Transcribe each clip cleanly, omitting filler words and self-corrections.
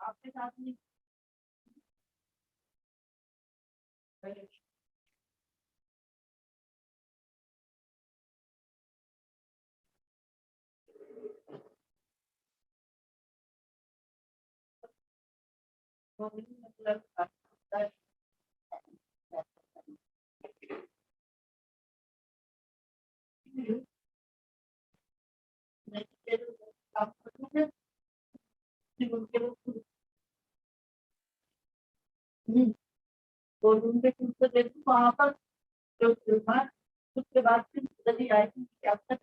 आपके साथ नहीं मतलब और उनके कुछ देखो वहाँ पर जो उसके बाद फिर नदी आएगी अब तक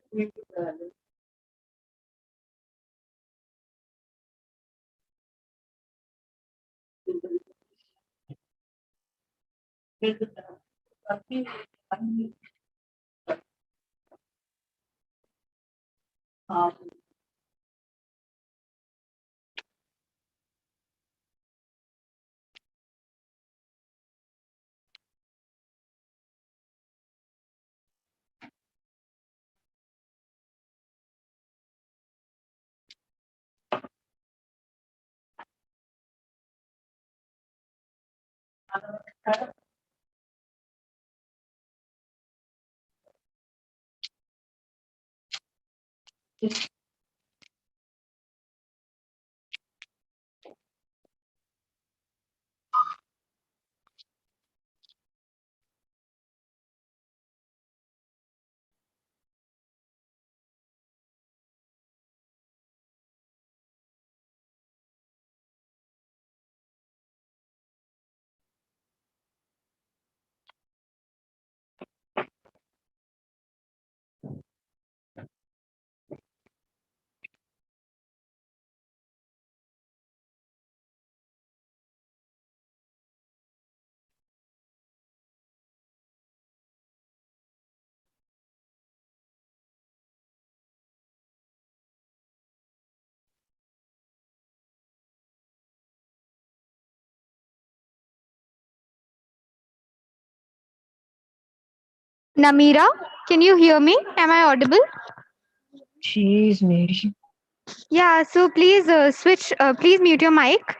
हाँ Namira, can you hear me? Am I audible? Jeez, Mary. Yeah, so please please mute your mic.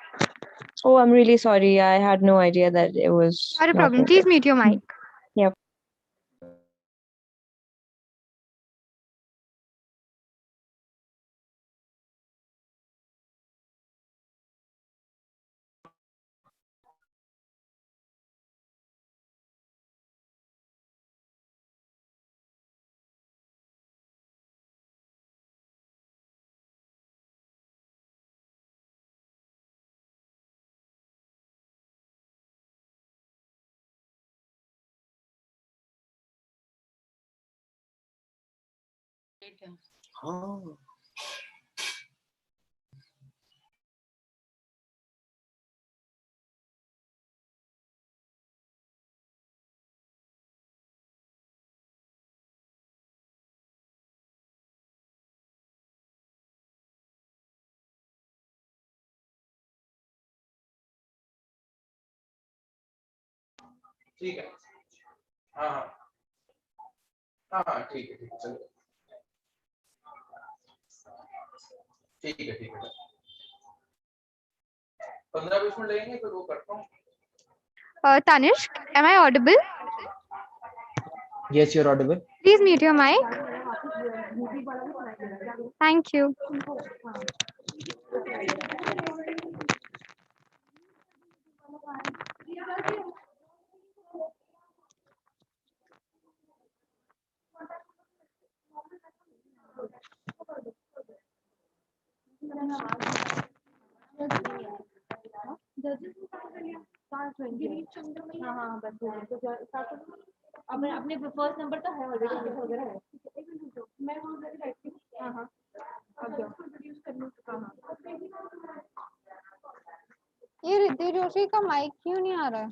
Oh, I'm really sorry. I had no idea that it was Not a not problem. Please muted. mute your mic. Yep. हाँ ठीक है हाँ हाँ हाँ हाँ ठीक है चलो ठीक है 15-20 मिनट लगेंगे फिर वो करता हूँ Tanishq, am I audible? Yes, you're audible. Please mute your mic. Thank you. अपने फर्स्ट नंबर तो है ऑलरेडी वगैरह है मैं हाँ हाँ अब ये रिद्धि जोशी का माइक क्यों नहीं आ रहा है?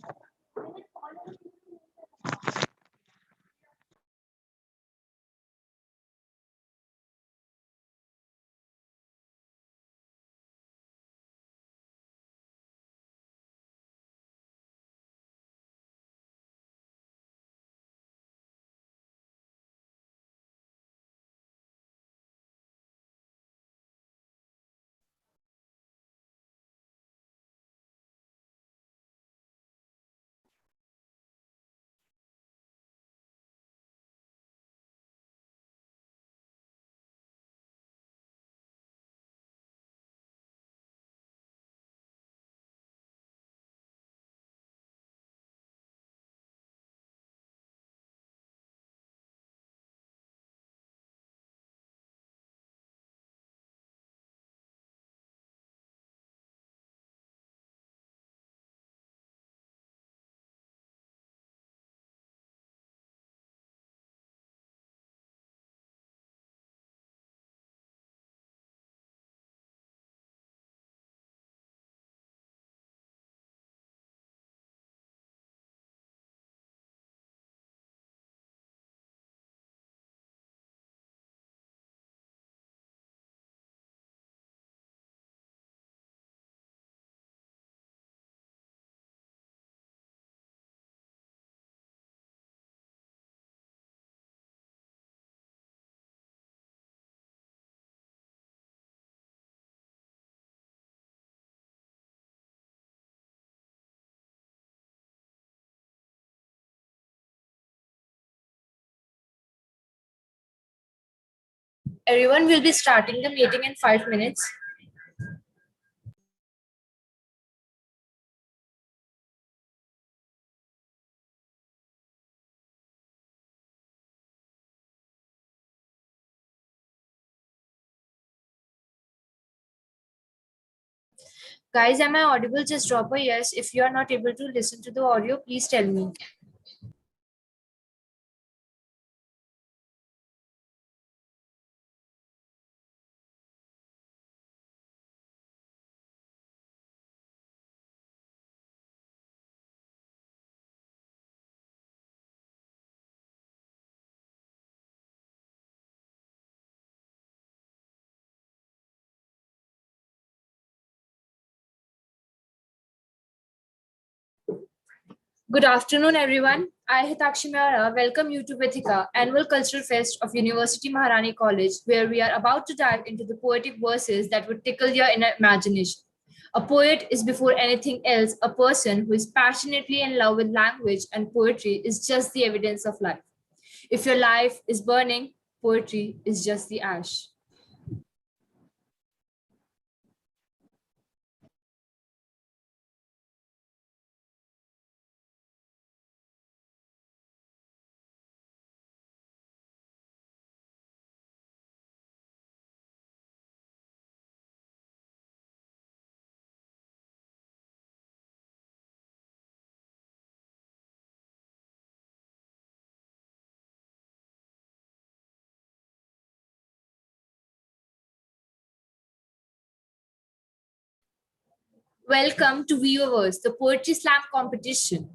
Everyone will be starting the meeting in 5 minutes. Guys, am I audible? Just drop a yes. If you are not able to listen to the audio, please tell me. Good afternoon, everyone. I, Hitakshi Mehra, welcome you to VEETHIKA, Annual Cultural Fest of University Maharani College, where we are about to dive into the poetic verses that would tickle your inner imagination. A poet is before anything else a person who is passionately in love with language, and poetry is just the evidence of life. If your life is burning, poetry is just the ash. Welcome to Viewers, the Poetry Slam competition.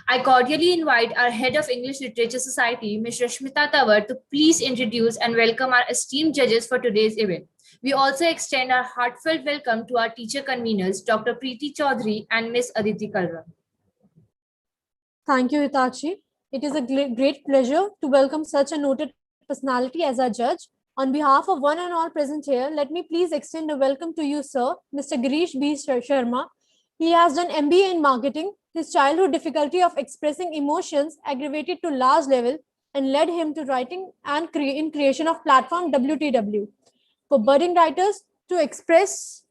I cordially invite our Head of English Literature Society, Ms. Rashmita Tawar, to please introduce and welcome our esteemed judges for today's event. We also extend our heartfelt welcome to our teacher conveners, Dr. Preeti Chaudhary and Ms. Aditi Kalra. Thank you, Hitachi. It is a great pleasure to welcome such a noted personality as our judge. On behalf of one and all present here, let me please extend a welcome to you, sir, Mr. Girish B. Sharma. He has done MBA in marketing. His childhood difficulty of expressing emotions aggravated to large level and led him to writing and in creation of platform WTW for budding writers to express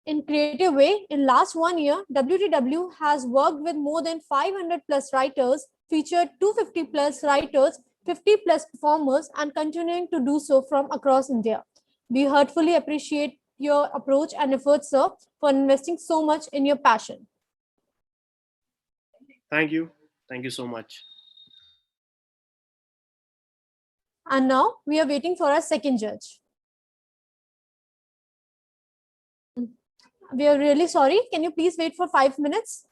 in creative way. In last 1 year, WTW has worked with more than 500 plus writers, featured 250 plus writers, 50 plus performers, and continuing to do so from across India. We heartfully appreciate your approach and efforts, sir, for investing so much in your passion. Thank you. Thank you so much. And now we are waiting for our second judge. We are really sorry. Can you please wait for 5 minutes?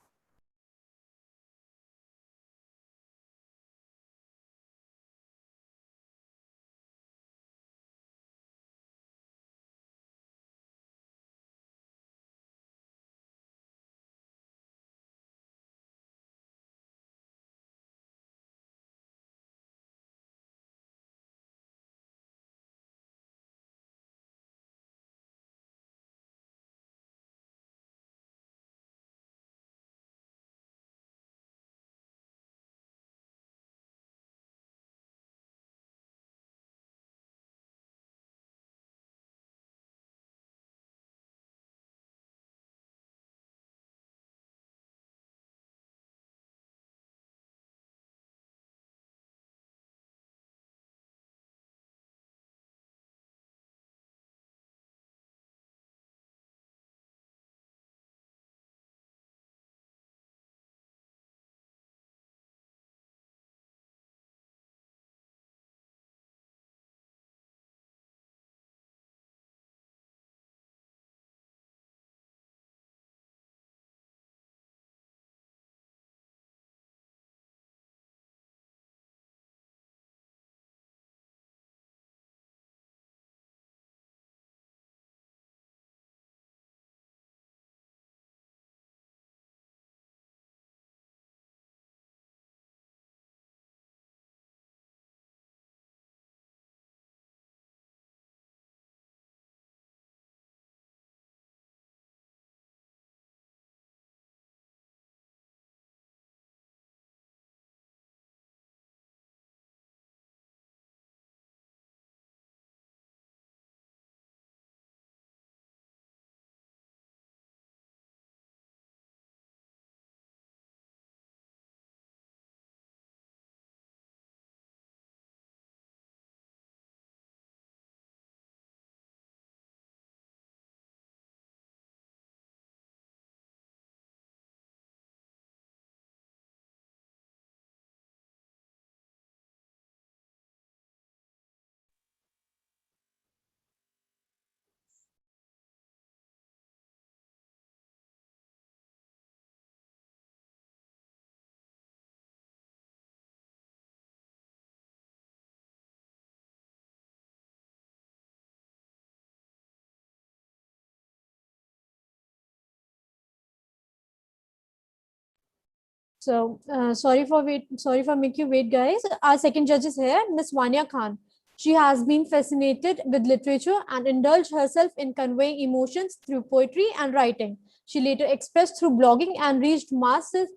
So sorry for make you wait, guys. Our second judge is here, Miss Vanya Khan. She has been fascinated with literature and indulged herself in conveying emotions through poetry and writing. She later expressed through blogging and reached masses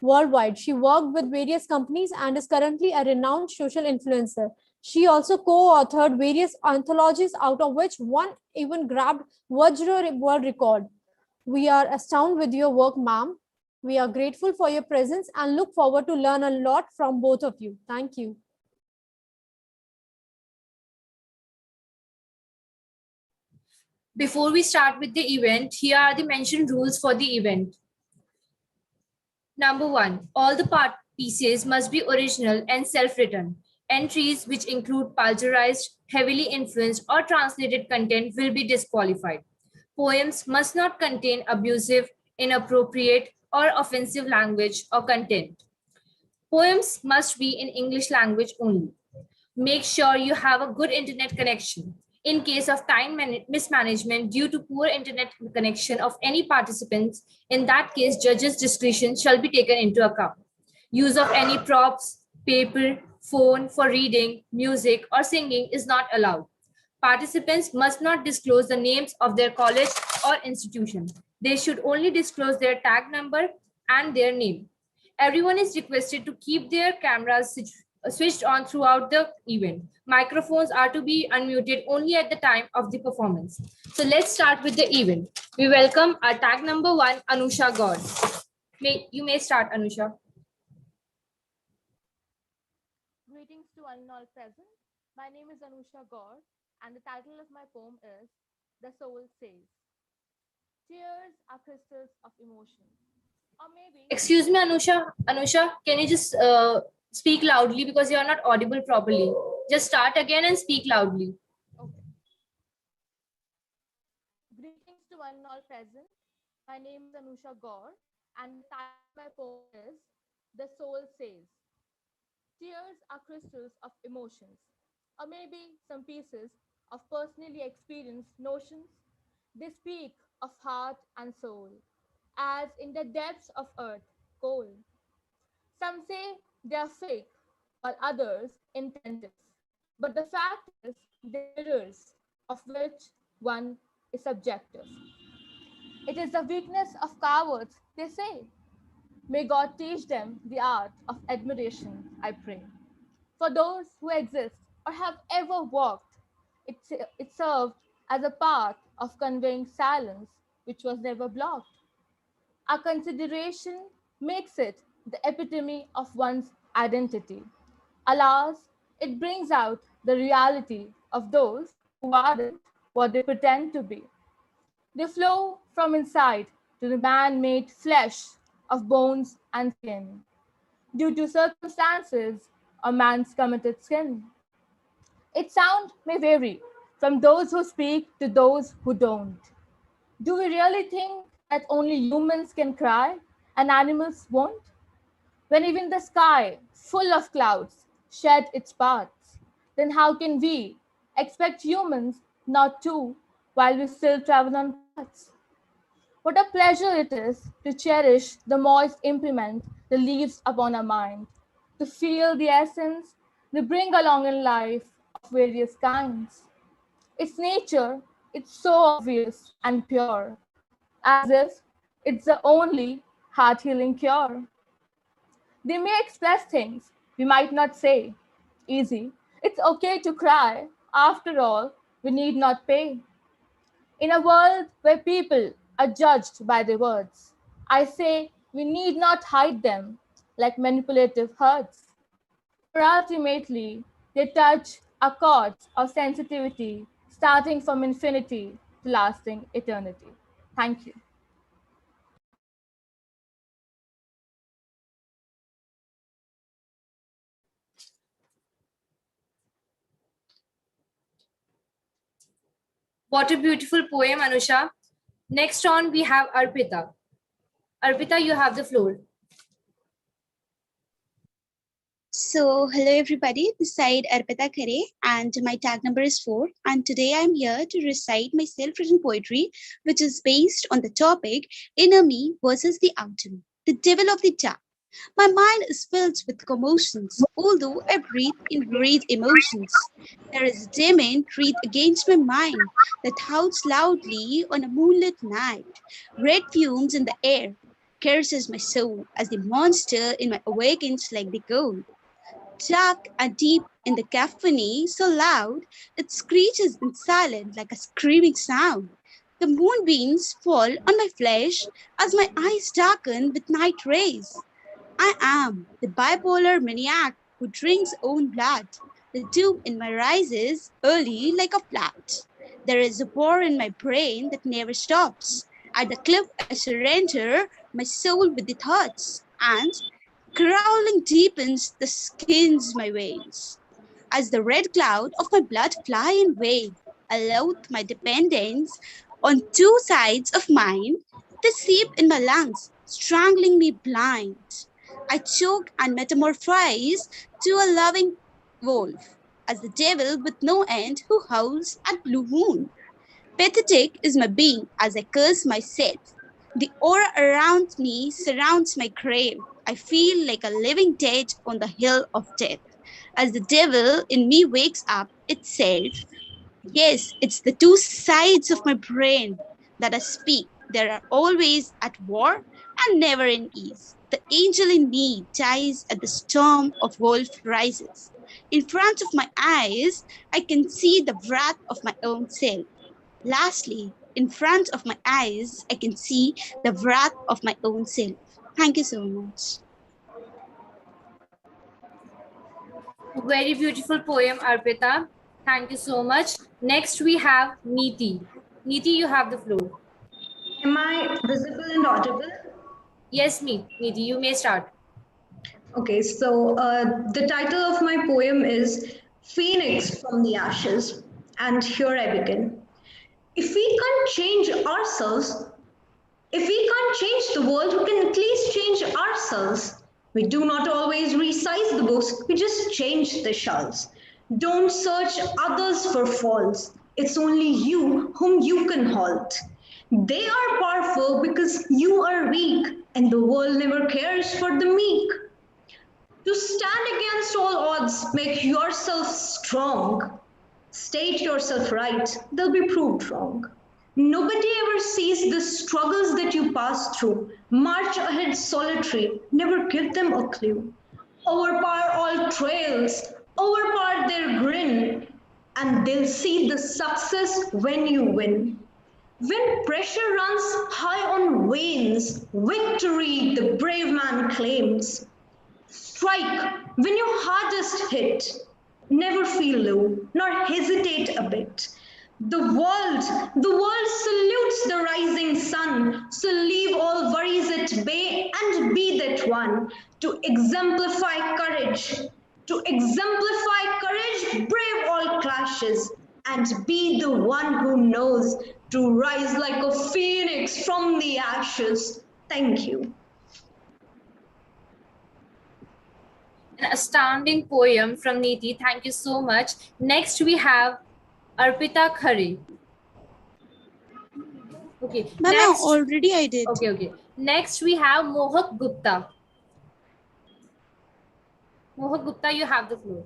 worldwide. She worked with various companies and is currently a renowned social influencer. She also co-authored various anthologies, out of which one even grabbed Vajra world record. We are astounded with your work, ma'am. We are grateful for your presence and look forward to learn a lot from both of you. Thank you. Before we start with the event, here are the mentioned rules for the event. Number 1, all the part pieces must be original and self-written. Entries which include plagiarized, heavily influenced, or translated content will be disqualified. Poems must not contain abusive, inappropriate, or offensive language or content. Poems must be in English language only. Make sure you have a good internet connection. In case of time mismanagement due to poor internet connection of any participants, in that case, judges' discretion shall be taken into account. Use of any props, paper, phone for reading, music, or singing is not allowed. Participants must not disclose the names of their college or institution. They should only disclose their tag number and their name. Everyone is requested to keep their cameras switched on throughout the event. Microphones are to be unmuted only at the time of the performance. So let's start with the event. We welcome our tag number 1, Anusha Gaur. You may start, Anusha. Greetings to one and all present. My name is Anusha Gaur, and the title of my poem is The Soul Says. Tears are crystals of emotion. Or maybe... Excuse me, Anusha. Anusha, can you just speak loudly because you are not audible properly? Just start again and speak loudly. Okay. Greetings to one and all present. My name is Anusha Gaur, and the title of my poem is The Soul Says. Tears are crystals of emotions, or maybe some pieces of personally experienced notions. They speak of heart and soul, as in the depths of earth, cold. Some say they are fake, while others intentive. But the fact is, they're mirrors, of which one is subjective. It is the weakness of cowards, they say. May God teach them the art of admiration, I pray. For those who exist or have ever walked, it served as a part of conveying silence which was never blocked. Our consideration makes it the epitome of one's identity. Alas, it brings out the reality of those who aren't what they pretend to be. They flow from inside to the man-made flesh of bones and skin, due to circumstances or man's committed sin. Its sound may vary from those who speak to those who don't. Do we really think that only humans can cry and animals won't? When even the sky, full of clouds, shed its parts, then how can we expect humans not to while we still travel on paths? What a pleasure it is to cherish the moist implement that leaves upon our mind, to feel the essence they bring along in life of various kinds. Its nature, it's so obvious and pure, as if it's the only heart-healing cure. They may express things we might not say. Easy. It's okay to cry. After all, we need not pay. In a world where people are judged by their words, I say we need not hide them like manipulative herds. For ultimately, they touch a chords of sensitivity starting from infinity to lasting eternity. Thank you. What a beautiful poem, Anusha. Next on, we have Arpita. Arpita, you have the floor. So, hello everybody, this side Arpita Khare and my tag number is 4, and today I'm here to recite my self-written poetry which is based on the topic Inner Me versus the Outer Me, the devil of the dark. My mind is filled with commotions, although I breathe in great emotions. There is a demon wreathed against my mind that howls loudly on a moonlit night. Red fumes in the air curses my soul as the monster in my awakens like the ghoul. Dark and deep in the cacophony, so loud it screeches in silence like a screaming sound. The moonbeams fall on my flesh as my eyes darken with night rays. I am the bipolar maniac who drinks own blood. The doom in my rises early like a flood. There is a war in my brain that never stops. At the cliff I surrender my soul with the thoughts, and growling deepens the skins my veins. As the red cloud of my blood fly and wave, I loathe my dependence on two sides of mine. They seep in my lungs, strangling me blind. I choke and metamorphose to a loving wolf, as the devil with no end who howls at blue moon. Pathetic is my being as I curse myself. The aura around me surrounds my grave. I feel like a living dead on the hill of death. As the devil in me wakes up itself, yes, it's the two sides of my brain that I speak. They are always at war and never in ease. The angel in me dies at the storm of wolf rises. In front of my eyes, I can see the wrath of my own self. Lastly, in front of my eyes, I can see the wrath of my own self. Thank you so much. Very beautiful poem, Arpita. Thank you so much. Next, we have Neeti. Neeti, you have the floor. Am I visible and audible? Yes, Neeti, you may start. Okay, so the title of my poem is Phoenix from the Ashes, and here I begin. If we can't change ourselves, if we can't change the world, we can at least change ourselves. We do not always resize the books, we just change the shelves. Don't search others for faults. It's only you whom you can halt. They are powerful because you are weak, and the world never cares for the meek. To stand against all odds, make yourself strong. State yourself right, they'll be proved wrong. Nobody ever sees the struggles that you pass through. March ahead solitary, never give them a clue. Overpower all trails, overpower their grin, and they'll see the success when you win. When pressure runs high on veins, victory the brave man claims. Strike when you hardest hit. Never feel low, nor hesitate a bit. The world salutes the rising sun. So leave all worries at bay and be that one to exemplify courage. To exemplify courage, brave all clashes, and be the one who knows to rise like a phoenix from the ashes. Thank you. An astounding poem from Neeti. Thank you so much. Next, we have Arpita Khare. Okay. Mama, already I did. Okay. Next, we have Mohak Gupta. Mohak Gupta, you have the floor.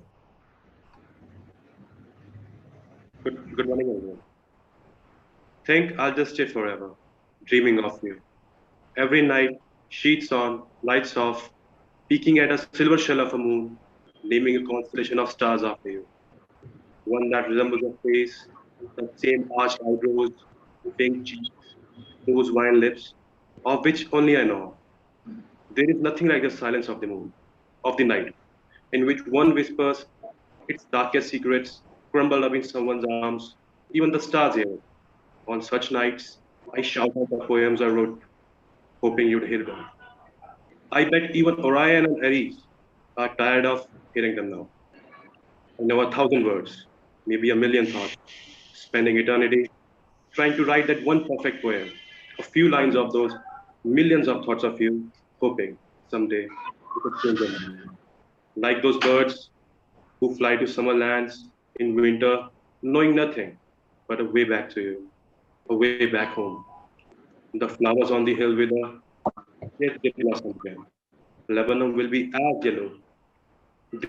Good morning, everyone. Think I'll just stay forever, dreaming of you. Every night, sheets on, lights off, peeking at a silver shell of a moon, naming a constellation of stars after you. One that resembles a face, the same arched eyebrows, pink cheeks, those wine lips, of which only I know. There is nothing like the silence of the moon, of the night, in which one whispers its darkest secrets, crumbled up in someone's arms, even the stars hear it. On such nights, I shout out the poems I wrote, hoping you'd hear them. I bet even Orion and Aries are tired of hearing them now. I know 1,000 words, maybe a million thoughts, spending eternity trying to write that one perfect poem, a few lines of those millions of thoughts of you, hoping someday you could change your mind. Like those birds who fly to summer lands in winter, knowing nothing but a way back to you, a way back home. The flowers on the hill wither, yet they blossom again. Lebanon will be as yellow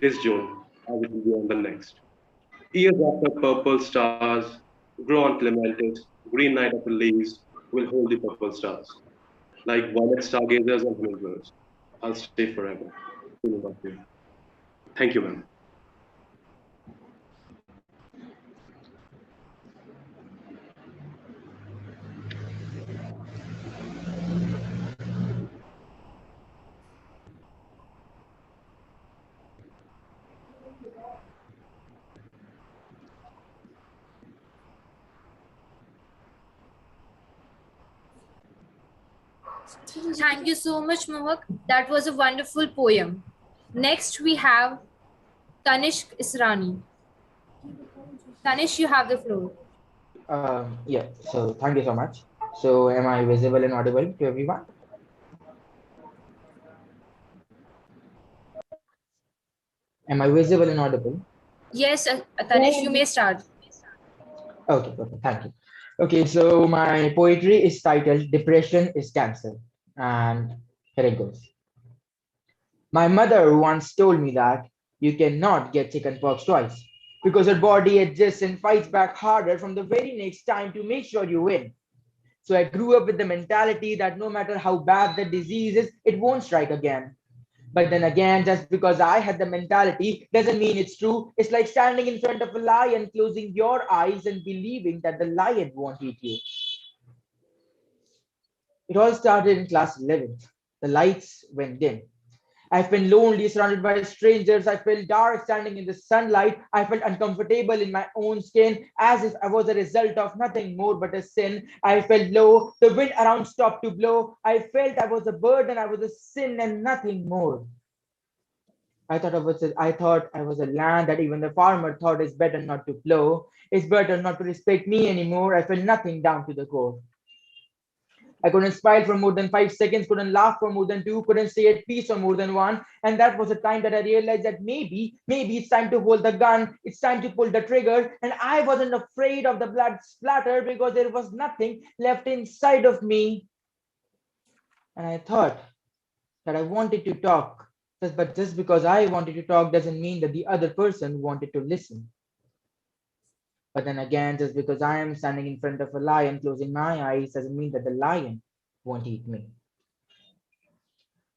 this June as it will be on the next. Years after purple stars grow on clematis, green night of the leaves will hold the purple stars. Like violet stargazers and hummingbirds. I'll stay forever. Thinking about you. Thank you, ma'am. Thank you so much, Mohak. That was a wonderful poem. Next, we have Tanishq Israni. Tanish, you have the floor. Yeah, so thank you so much. So am I visible and audible to everyone? Am I visible and audible? Yes, Tanish, you may start. Okay, perfect. Thank you. Okay, so my poetry is titled Depression is Cancer. And here it goes. My mother once told me that you cannot get chickenpox twice because your body adjusts and fights back harder from the very next time to make sure you win. So I grew up with the mentality that no matter how bad the disease is, it won't strike again. But then again, just because I had the mentality doesn't mean it's true. It's like standing in front of a lion, closing your eyes and believing that the lion won't eat you. It all started in class 11th. The lights went dim. I felt lonely, surrounded by strangers. I felt dark standing in the sunlight. I felt uncomfortable in my own skin, as if I was a result of nothing more but a sin. I felt low. The wind around stopped to blow. I felt I was a burden. I was a sin and nothing more. I thought I was a land that even the farmer thought it's better not to plow. It's better not to respect me anymore. I felt nothing down to the core. I couldn't smile for more than 5 seconds, couldn't laugh for more than two, couldn't stay at peace for more than one. And that was the time that I realized that maybe it's time to hold the gun, it's time to pull the trigger. And I wasn't afraid of the blood splatter because there was nothing left inside of me. And I thought that I wanted to talk, but just because I wanted to talk doesn't mean that the other person wanted to listen. But then again, just because I am standing in front of a lion closing my eyes doesn't mean that the lion won't eat me.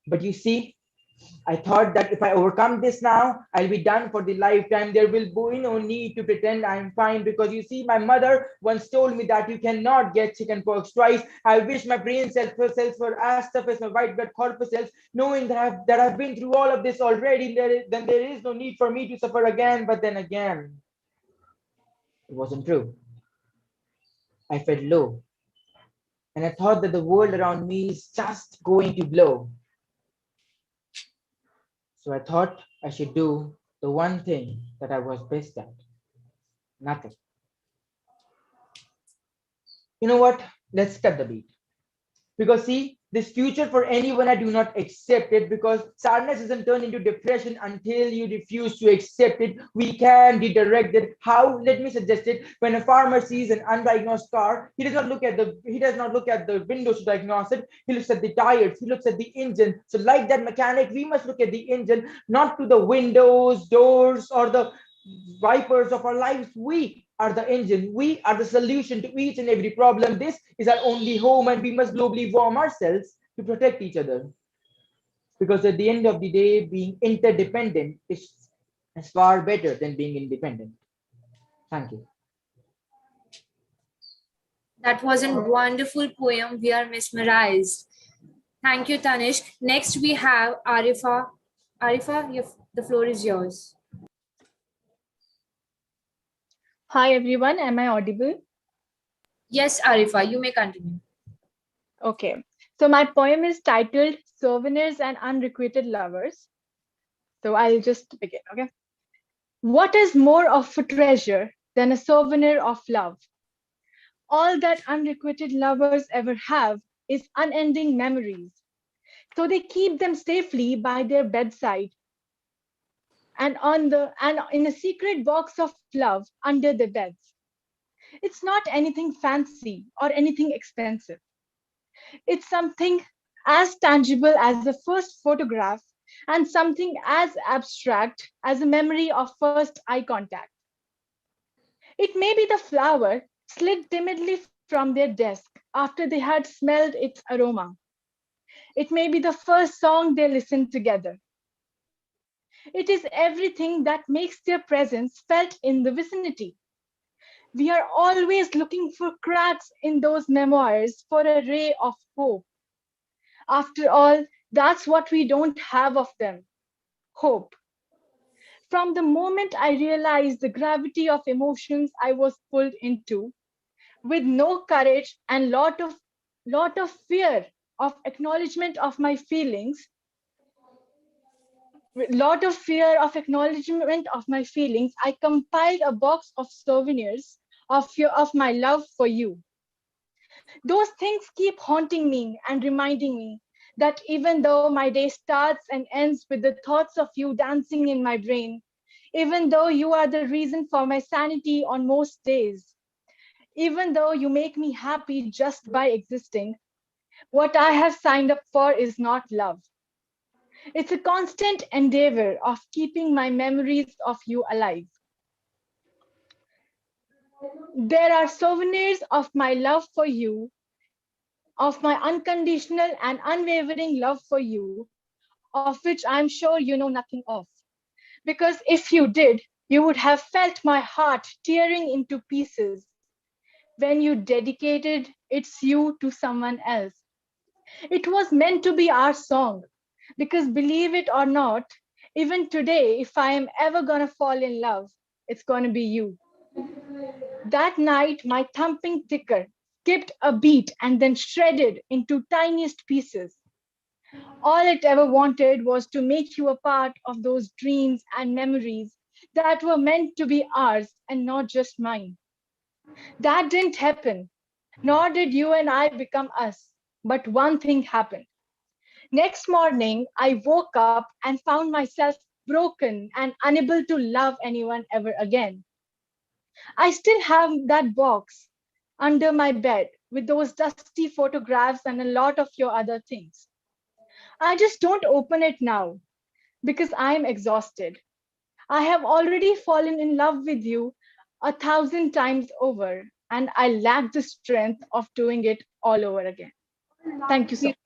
But you see, I thought that if I overcome this now, I'll be done for the lifetime. There will be no need to pretend I'm fine because you see, my mother once told me that you cannot get chickenpox twice. I wish my brain cells were as tough as my white blood corpuscles, knowing that I've been through all of this already. Then there is no need for me to suffer again. But then again, it wasn't true. I felt low, and I thought that the world around me is just going to blow. So I thought I should do the one thing that I was best at, nothing. You know what? Let's cut the beat. Because see, this future for anyone, I do not accept it because sadness doesn't turn into depression until you refuse to accept it. We can redirect it. How? Let me suggest it. When a farmer sees an undiagnosed car, he does not look at the windows to diagnose it. He looks at the tires, he looks at the engine. So like that mechanic, we must look at the engine, not to the windows, doors, or the wipers of our lives. We are the engine. We are the solution to each and every problem. This is our only home, and we must globally warm ourselves to protect each other. Because at the end of the day, being interdependent is far better than being independent. Thank you. That was a wonderful poem. We are mesmerized. Thank you, Tanishq. Next, we have Arifa. Arifa, the floor is yours. Hi, everyone. Am I audible? Yes, Arifa, you may continue. Okay. So my poem is titled Souvenirs and Unrequited Lovers. So I'll just begin, okay? What is more of a treasure than a souvenir of love? All that unrequited lovers ever have is unending memories. So they keep them safely by their bedside and in a secret box of love under the beds. It's not anything fancy or anything expensive. It's something as tangible as the first photograph and something as abstract as a memory of first eye contact. It may be the flower slid timidly from their desk after they had smelled its aroma. It may be the first song they listened together. It is everything that makes their presence felt in the vicinity. We are always looking for cracks in those memoirs for a ray of hope. After all, that's what we don't have of them, hope. From the moment I realized the gravity of emotions I was pulled into, with no courage and lot of fear of acknowledgement of my feelings, I compiled a box of souvenirs of my love for you. Those things keep haunting me and reminding me that even though my day starts and ends with the thoughts of you dancing in my brain, even though you are the reason for my sanity on most days, even though you make me happy just by existing, what I have signed up for is not love. It's a constant endeavor of keeping my memories of you alive. There are souvenirs of my love for you, of my unconditional and unwavering love for you, of which I'm sure you know nothing of. Because if you did, you would have felt my heart tearing into pieces when you dedicated its you to someone else. It was meant to be our song, because believe it or not, even today, if I am ever gonna fall in love, it's gonna be you. That night, my thumping ticker skipped a beat and then shredded into tiniest pieces. All it ever wanted was to make you a part of those dreams and memories that were meant to be ours and not just mine. That didn't happen, nor did you and I become us. But one thing happened. Next morning, I woke up and found myself broken and unable to love anyone ever again. I still have that box under my bed with those dusty photographs and a lot of your other things. I just don't open it now because I'm exhausted. I have already fallen in love with you 1,000 times over, and I lack the strength of doing it all over again. Thank you so much.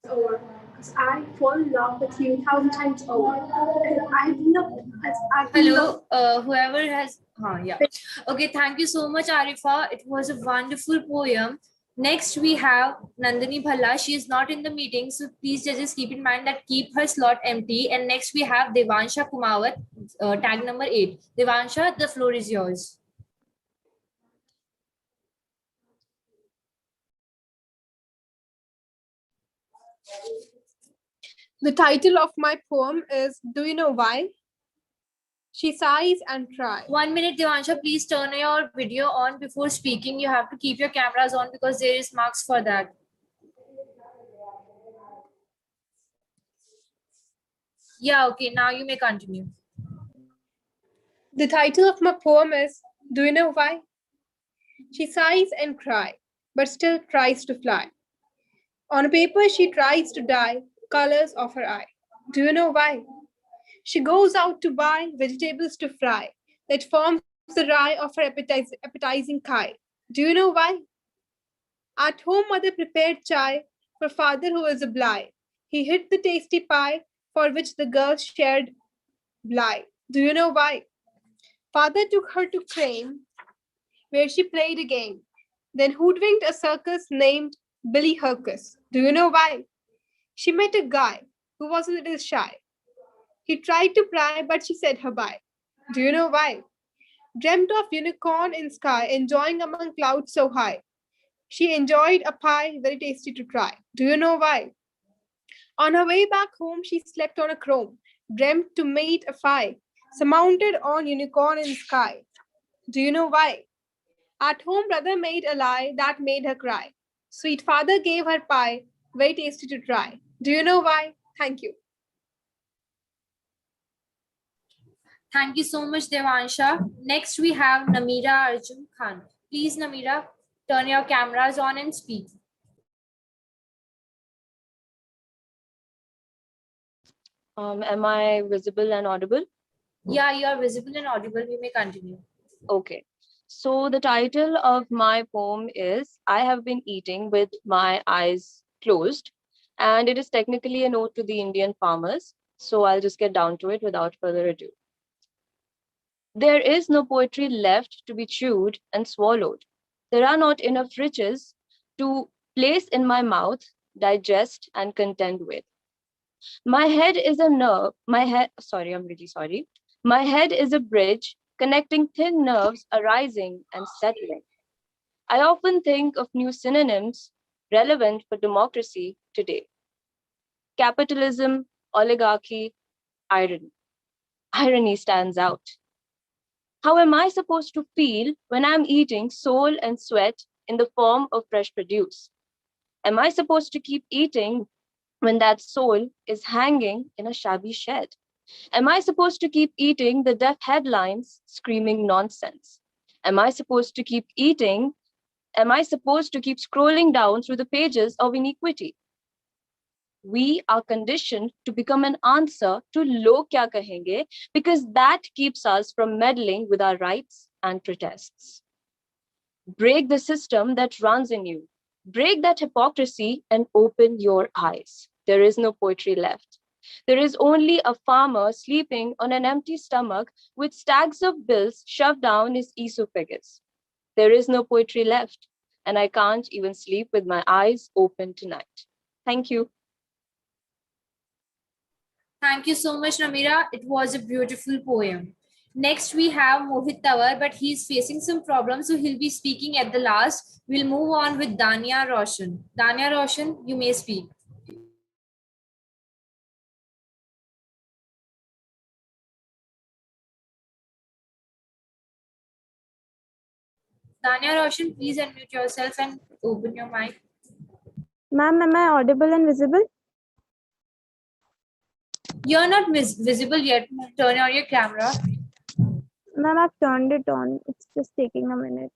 Over because I fall in love with you 1,000 times over. And I do not. Hello, whoever has. Yeah. Okay, thank you so much, Arifa. It was a wonderful poem. Next, we have Nandini Bhalla. She is not in the meeting, so please just keep in mind that keep her slot empty. And next, we have Devansha Kumawat, tag number 8. Devansha, the floor is yours. The title of my poem is Do You Know Why? She sighs and cries. 1 minute, Devansha, please turn your video on before speaking. You have to keep your cameras on because there is marks for that. Yeah, okay, now you may continue. The title of my poem is Do You Know Why? She sighs and cries, but still tries to fly. On a paper she tries to dye colors of her eye. Do you know why? She goes out to buy vegetables to fry that forms the rye of her appetizing pie. Do you know why? At home, mother prepared chai for father who was a bligh. He hid the tasty pie for which the girls shared bligh. Do you know why? Father took her to Crane, where she played a game, then hoodwinked a circus named Billy Hercus. Do you know why? She met a guy who was a little shy. He tried to pry, but she said her bye. Do you know why? Dreamt of unicorn in sky, enjoying among clouds so high. She enjoyed a pie, very tasty to try. Do you know why? On her way back home, she slept on a chrome, dreamt to mate a fly, surmounted on unicorn in sky. Do you know why? At home, brother made a lie that made her cry. Sweet father gave her pie, very tasty to try. Do you know why? Thank you. Thank you so much, Devansha. Next, we have Namira Arjun Khan. Please, Namira, turn your cameras on and speak. Am I visible and audible? Yeah, you are visible and audible. You may continue. Okay. So the title of my poem is I Have Been Eating with My Eyes Closed, and it is technically a note to the Indian farmers. So I'll just get down to it without further ado. There is no poetry left to be chewed and swallowed. There are not enough riches to place in my mouth, digest, and contend with. My head is a nerve. I'm really sorry. My head is a bridge connecting thin nerves arising and settling. I often think of new synonyms relevant for democracy today. Capitalism, oligarchy, irony. Irony stands out. How am I supposed to feel when I'm eating soul and sweat in the form of fresh produce? Am I supposed to keep eating when that soul is hanging in a shabby shed? Am I supposed to keep eating the deaf headlines screaming nonsense? Am I supposed to keep eating? Am I supposed to keep scrolling down through the pages of iniquity? We are conditioned to become an answer to log kya kahenge because that keeps us from meddling with our rights and protests. Break the system that runs in you. Break that hypocrisy and open your eyes. There is no poetry left. There is only a farmer sleeping on an empty stomach with stacks of bills shoved down his esophagus. There is no poetry left, and I can't even sleep with my eyes open tonight. Thank you. Thank you so much, Namira. It was a beautiful poem. Next, we have Mohit Tawar, but he's facing some problems, so he'll be speaking at the last. We'll move on with Dania Roshan. Dania Roshan, you may speak. Dania Roshan, please unmute yourself and open your mic. Ma'am, am I audible and visible? You're not visible yet. Turn on your camera. Ma'am, I've turned it on. It's just taking a minute.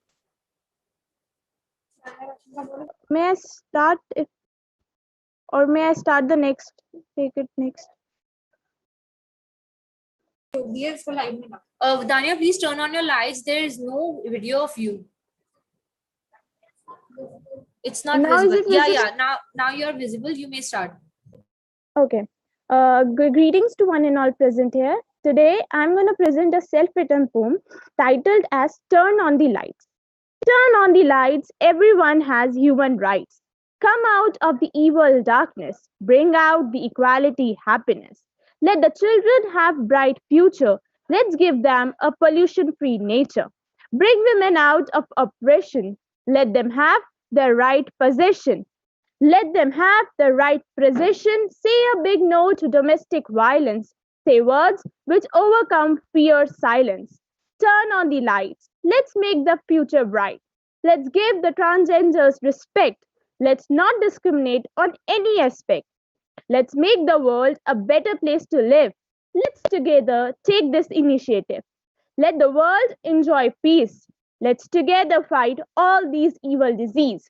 May I start may I start the next? Take it next. Dania, please turn on your lights. There is no video of you. It's not Now visible. is it visible? Yeah. Now you're visible. You may start. Okay. Greetings to one and all present here. Today, I'm going to present a self-written poem titled as Turn on the Lights. Turn on the lights. Everyone has human rights. Come out of the evil darkness. Bring out the equality, happiness. Let the children have bright future. Let's give them a pollution-free nature. Bring women out of oppression. Let them have their right position. Let them have the right precision. Say a big no to domestic violence. Say words which overcome fear's silence. Turn on the lights. Let's make the future bright. Let's give the transgenders respect. Let's not discriminate on any aspect. Let's make the world a better place to live. Let's together take this initiative. Let the world enjoy peace. Let's together fight all these evil diseases.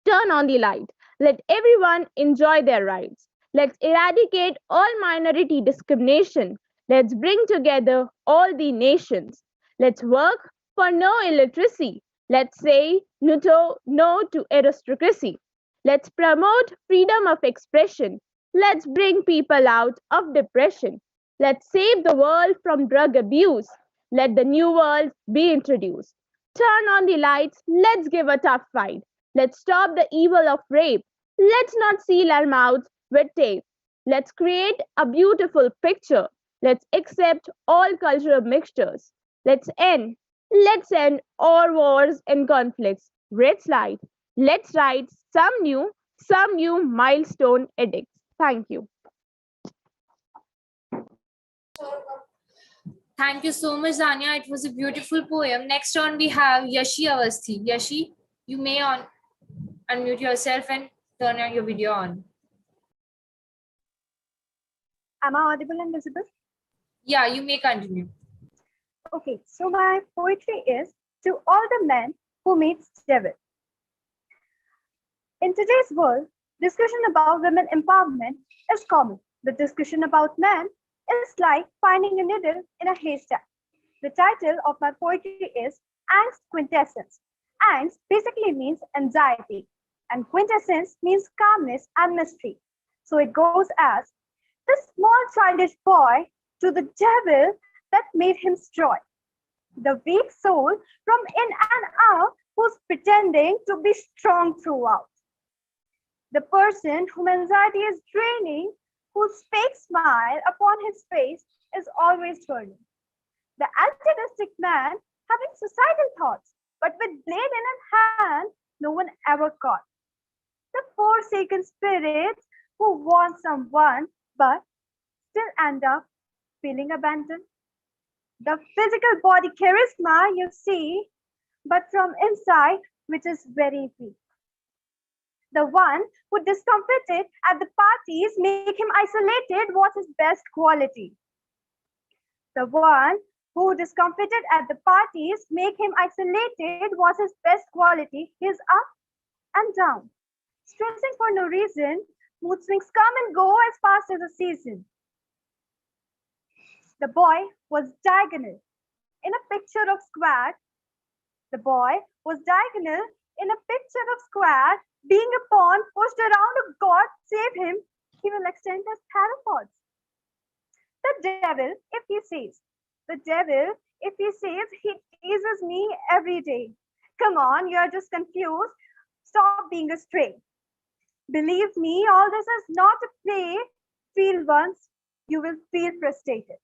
Turn on the light. Let everyone enjoy their rights. Let's eradicate all minority discrimination. Let's bring together all the nations. Let's work for no illiteracy. Let's say no to aristocracy. Let's promote freedom of expression. Let's bring people out of depression. Let's save the world from drug abuse. Let the new world be introduced. Turn on the lights. Let's give a tough fight. Let's stop the evil of rape. Let's not seal our mouths with tape. Let's create a beautiful picture. Let's accept all cultural mixtures. Let's end all wars and conflicts. Let's write some new milestone edicts. Thank you. Thank you so much, Dania. It was a beautiful poem. Next on, we have Yashi Avasthi. Yashi, you may unmute yourself and turn on your video on. Am I audible and visible? Yeah, you may continue. Okay, so my poetry is to all the men who meet devil. In today's world, discussion about women empowerment is common. The discussion about men is like finding a needle in a haystack. The title of my poetry is Angst Quintessence. Angst basically means anxiety, and quintessence means calmness and mystery. So it goes as the small childish boy to the devil that made him destroy. The weak soul from in and out who's pretending to be strong throughout. The person whom anxiety is draining, whose fake smile upon his face is always turning. The altruistic man having suicidal thoughts, but with blade in his hand, no one ever caught. The forsaken spirits who want someone, but still end up feeling abandoned. The physical body charisma you see, but from inside, which is very weak. The one who discomfited at the parties make him isolated was his best quality. The one who discomfited at the parties make him isolated was his best quality. He's up and down, stressing for no reason. Mood swings come and go as fast as a season. The boy was diagonal in a picture of squad. The boy was diagonal in a picture of squad, being a pawn pushed around a god, save him, he will extend his theropods. The devil, if he says, the devil, if he says, he teases me every day. Come on, you're just confused. Stop being a stray. Believe me, all this is not a play. Feel once, you will feel frustrated.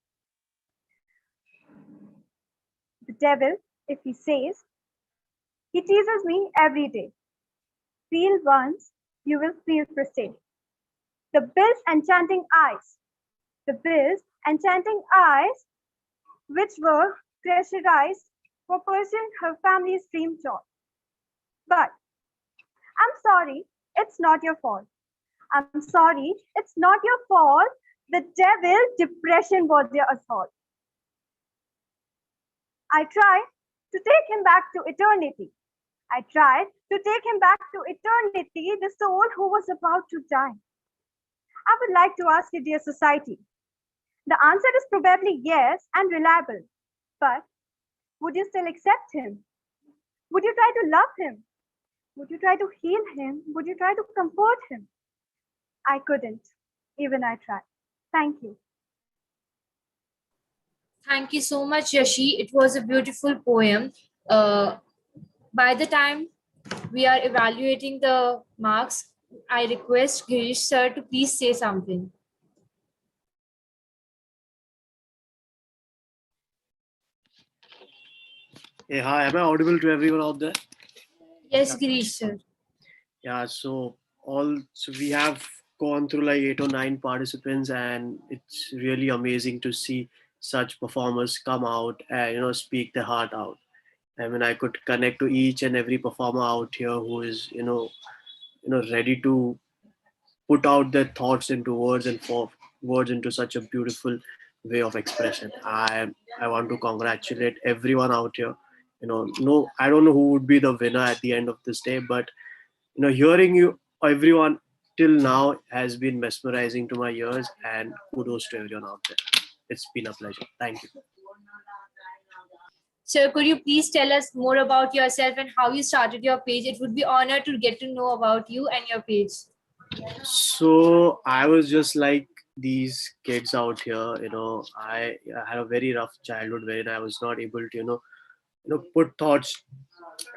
The devil, if he says, he teases me every day. Feel once, you will feel frustrated. The Bill's enchanting eyes. The Bill's enchanting eyes, which were pressurized for pursuing her family's dream job. But I'm sorry, it's not your fault. I'm sorry, it's not your fault. The devil, depression was their assault. I tried to take him back to eternity. I tried to take him back to eternity, the soul who was about to die. I would like to ask you, dear society. The answer is probably yes and reliable. But would you still accept him? Would you try to love him? Would you try to heal him? Would you try to comfort him? I couldn't. Even I tried. Thank you. Thank you so much, Yashi. It was a beautiful poem. By the time we are evaluating the marks, I request Girish sir to please say something. Hey, hi, am I audible to everyone out there? Yes, Girish sir. Yeah, so we have gone through like 8 or 9 participants, and it's really amazing to see such performers come out and speak their heart out. I mean, I could connect to each and every performer out here who is ready to put out their thoughts into words and for words into such a beautiful way of expression. I want to congratulate everyone out here. No, I don't know who would be the winner at the end of this day, but hearing you everyone till now has been mesmerizing to my ears, and kudos to everyone out there. It's been a pleasure. Thank you. Sir, could you please tell us more about yourself and how you started your page? It would be honored to get to know about you and your page. So I was just like these kids out here. I had a very rough childhood wherein I was not able to put thoughts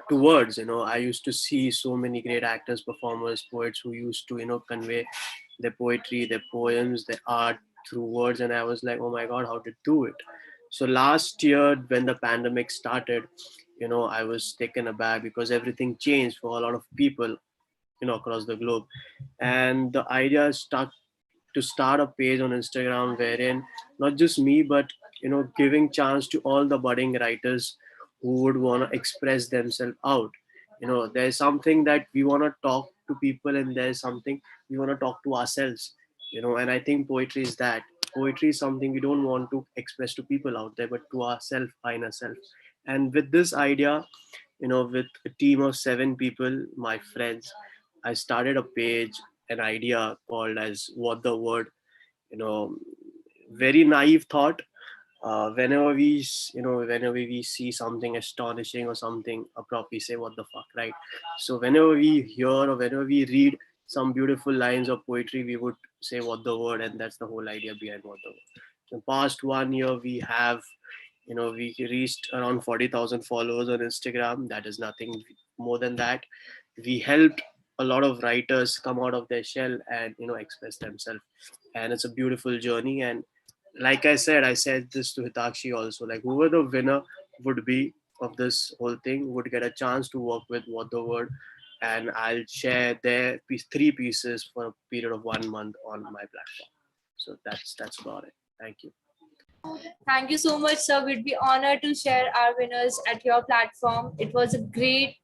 to words. I used to see so many great actors, performers, poets who used to convey their poetry, their poems, their art through words, and I was like, oh my god, how to do it. So last year when the pandemic started, I was taken aback because everything changed for a lot of people across the globe, and the idea stuck to start a page on Instagram wherein not just me, but giving chance to all the budding writers who would want to express themselves out. There's something that we want to talk to people, and there's something we want to talk to ourselves. And I think poetry is that. Poetry is something we don't want to express to people out there, but to ourselves, inner self. And with this idea, with a team of 7 people, my friends, I started a page, an idea called as What the Word very naive thought. Whenever we see something astonishing or something abrupt, we say what the fuck, right? So whenever we hear or whenever we read some beautiful lines of poetry, we would say what the word, and that's the whole idea behind what the word. In past 1 year, we reached around 40,000 followers on Instagram. That is nothing more than that. We helped a lot of writers come out of their shell and express themselves, and it's a beautiful journey. And like I said this to Hitakshi also, like whoever the winner would be of this whole thing would get a chance to work with What the Word, and I'll share their three pieces for a period of 1 month on my platform. So that's about it. Thank you. Thank you so much, sir. We'd be honored to share our winners at your platform. It was a great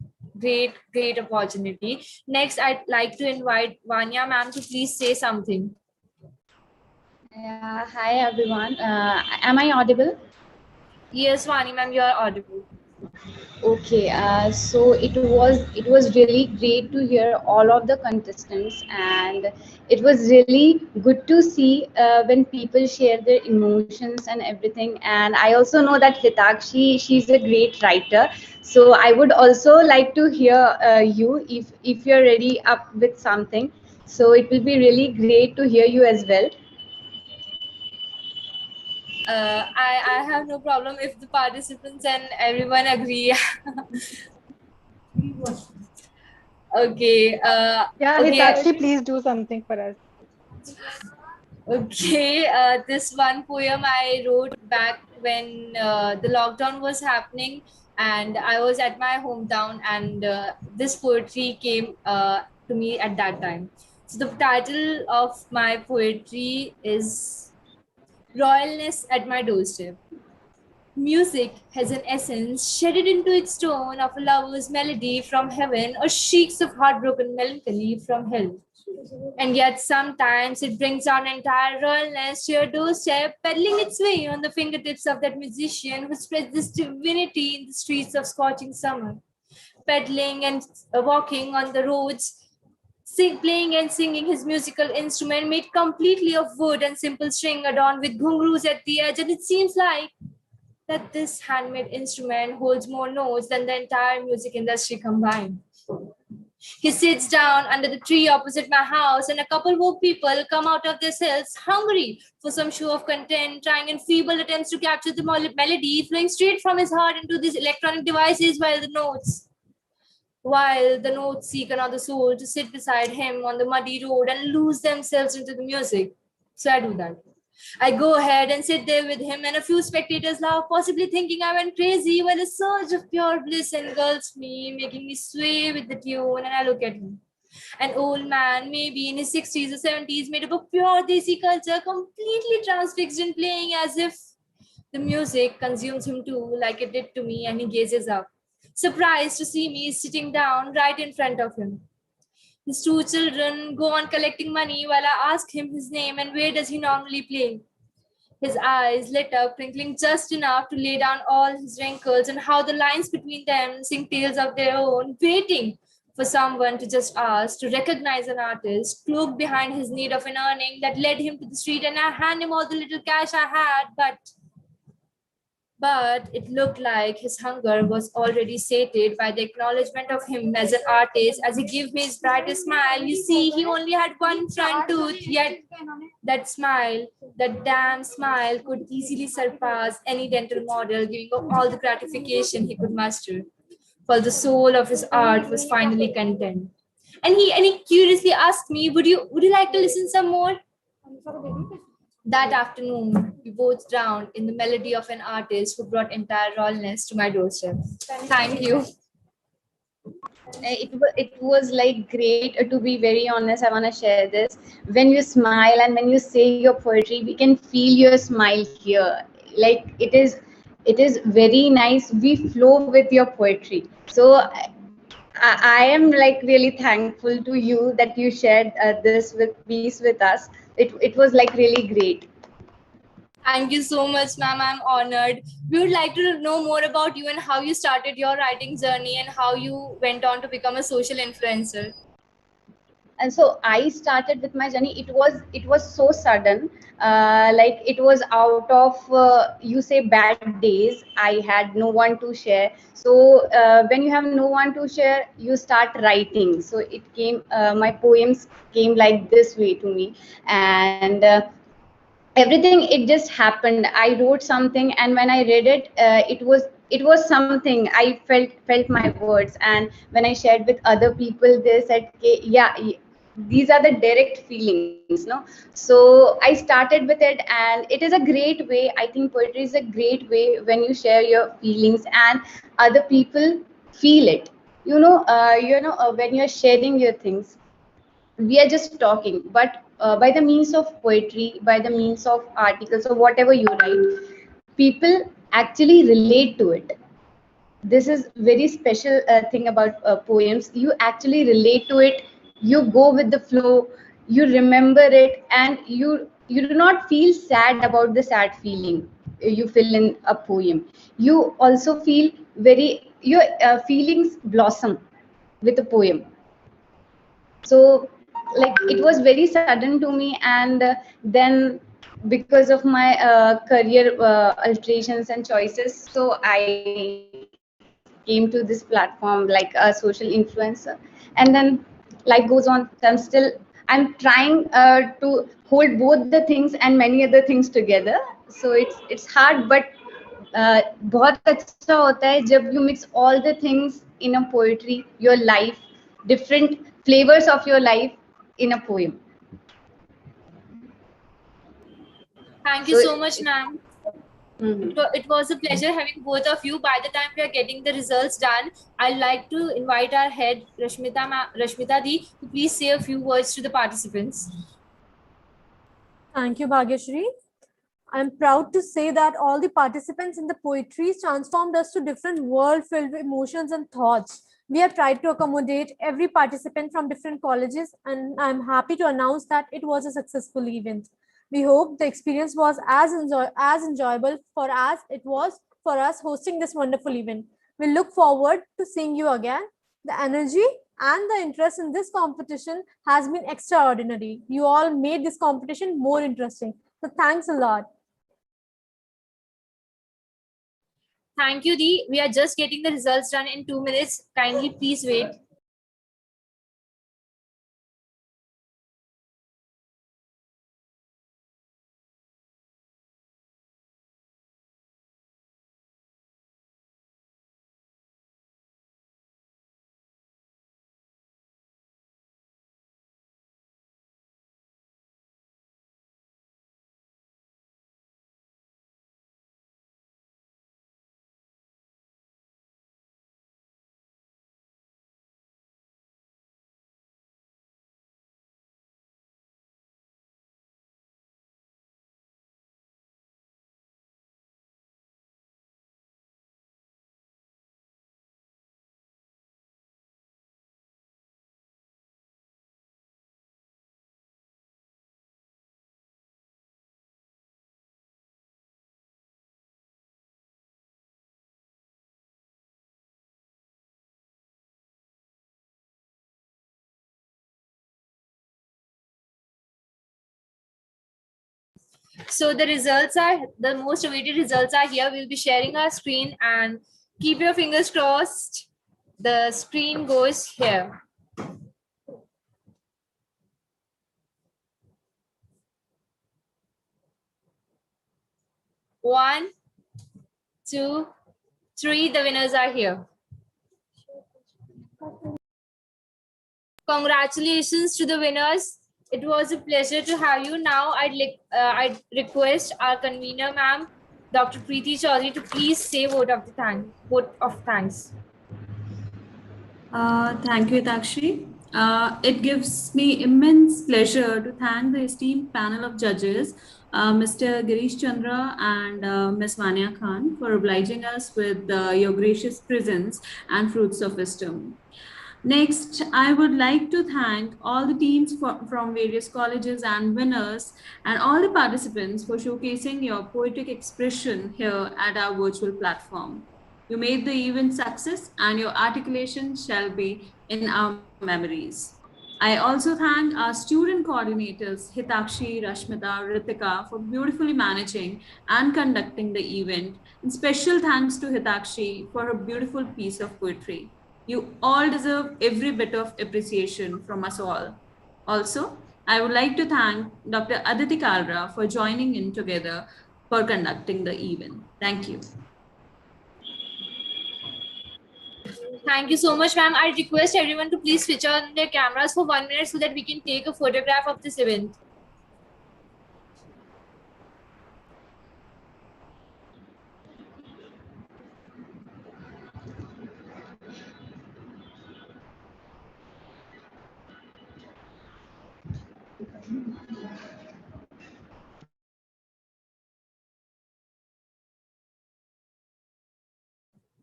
opportunity. Next, I'd like to invite Vanya ma'am to please say something. Yeah, hi everyone. Am I audible? Yes, Vani ma'am, you are audible. Okay, so it was really great to hear all of the contestants, and it was really good to see when people share their emotions and everything. And I also know that Hitakshi, she's a great writer, so I would also like to hear you if you're ready up with something. So it will be really great to hear you as well. I have no problem if the participants and everyone agree. Okay. Yeah, Okay. Hitakshi, please do something for us. Okay. This one poem I wrote back when the lockdown was happening, and I was at my hometown, and this poetry came to me at that time. So the title of my poetry is Royalness at My Doorstep. Music has an essence shedded into its tone of a lover's melody from heaven or shrieks of heartbroken melancholy from hell. And yet sometimes it brings down entire royalness to your doorstep, peddling its way on the fingertips of that musician who spreads this divinity in the streets of scorching summer, peddling and walking on the roads, playing and singing his musical instrument made completely of wood and simple string adorned with ghungroos at the edge. And it seems like that this handmade instrument holds more notes than the entire music industry combined. He sits down under the tree opposite my house, and a couple more people come out of their cells hungry for some show of content, trying in feeble attempts to capture the melody flowing straight from his heart into these electronic devices while the notes seek another soul to sit beside him on the muddy road and lose themselves into the music. So I do that. I go ahead and sit there with him, and a few spectators laugh, possibly thinking I went crazy, while a surge of pure bliss engulfs me, making me sway with the tune. And I look at him. An old man, maybe in his 60s or 70s, made up of pure Desi culture, completely transfixed in playing as if the music consumes him too, like it did to me, and he gazes up, surprised to see me sitting down right in front of him. His two children go on collecting money while I ask him his name and where does he normally play. His eyes lit up, twinkling just enough to lay down all his wrinkles and how the lines between them sing tales of their own, waiting for someone to just ask, to recognize an artist, cloaked behind his need of an earning that led him to the street, and I hand him all the little cash I had, but it looked like his hunger was already sated by the acknowledgement of him as an artist as he gave me his brightest smile. You see, he only had one front tooth, yet that smile, that damn smile, could easily surpass any dental model, giving all the gratification he could muster. For the soul of his art was finally content. And he curiously asked me, would you like to listen some more? That afternoon, we both drowned in the melody of an artist who brought entire rawness to my doorstep. Thank you. It was like great, to be very honest. I want to share this. When you smile and when you say your poetry, we can feel your smile here. Like it is very nice. We flow with your poetry. So I am like really thankful to you that you shared this piece with us. It was like really great. Thank you so much, ma'am. I'm honored. We would like to know more about you and how you started your writing journey and how you went on to become a social influencer. And so I started with my journey. It was so sudden, like it was out of you say bad days. I had no one to share. So when you have no one to share, you start writing. So it came, my poems came like this way to me. And everything, it just happened. I wrote something, and when I read it, it was something. I felt my words, and when I shared with other people, they said, "Okay, yeah, these are the direct feelings, no?" So I started with it, and it is a great way. I think poetry is a great way when you share your feelings and other people feel it. When you're sharing your things, we are just talking, but by the means of poetry, by the means of articles or whatever you write, people actually relate to it. This is very special thing about poems. You actually relate to it, you go with the flow, you remember it, and you do not feel sad about the sad feeling you feel in a poem. You also feel very, your feelings blossom with a poem. So like it was very sudden to me. And then because of my career alterations and choices, so I came to this platform like a social influencer. And then life goes on. So I'm trying to hold both the things and many other things together. So it's hard, but बहुत अच्छा होता है जब you mix all the things in a poetry, your life, different flavors of your life in a poem. Thank you so much, ma'am. It was a pleasure having both of you. By the time we are getting the results done, I'd like to invite our head, Rashmita Di, to please say a few words to the participants. Thank you, Bhagyashri. I'm proud to say that all the participants in the poetry transformed us to different world filled with emotions and thoughts. We have tried to accommodate every participant from different colleges, and I'm happy to announce that it was a successful event. We hope the experience was as enjoyable for as it was for us hosting this wonderful event. We look forward to seeing you again. The energy and the interest in this competition has been extraordinary. You all made this competition more interesting. So thanks a lot. Thank you, Di. We are just getting the results done in 2 minutes. Kindly please wait. So the most awaited results are here. We'll be sharing our screen and keep your fingers crossed. The screen goes here. One, two, three. The winners are here. Congratulations to the winners. It was a pleasure to have you. Now I'd request our convener, ma'am, Dr. Preeti Chaudhary, to please say vote of thanks. Thank you, Takshi. It gives me immense pleasure to thank the esteemed panel of judges, Mr. Girish Chandra and Ms. Vania Khan, for obliging us with your gracious presence and fruits of wisdom. Next, I would like to thank all the teams from various colleges and winners and all the participants for showcasing your poetic expression here at our virtual platform. You made the event success, and your articulation shall be in our memories. I also thank our student coordinators, Hitakshi, Rashmita, Ritika, for beautifully managing and conducting the event. And special thanks to Hitakshi for her beautiful piece of poetry. You all deserve every bit of appreciation from us all. Also, I would like to thank Dr. Aditi Kalra for joining in together for conducting the event. Thank you. Thank you so much, ma'am. I request everyone to please switch on their cameras for 1 minute so that we can take a photograph of this event.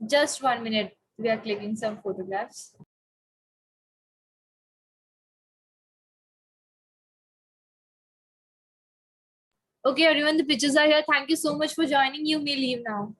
Just 1 minute. We are clicking some photographs. Okay, everyone, the pictures are here. Thank you so much for joining. You may leave now.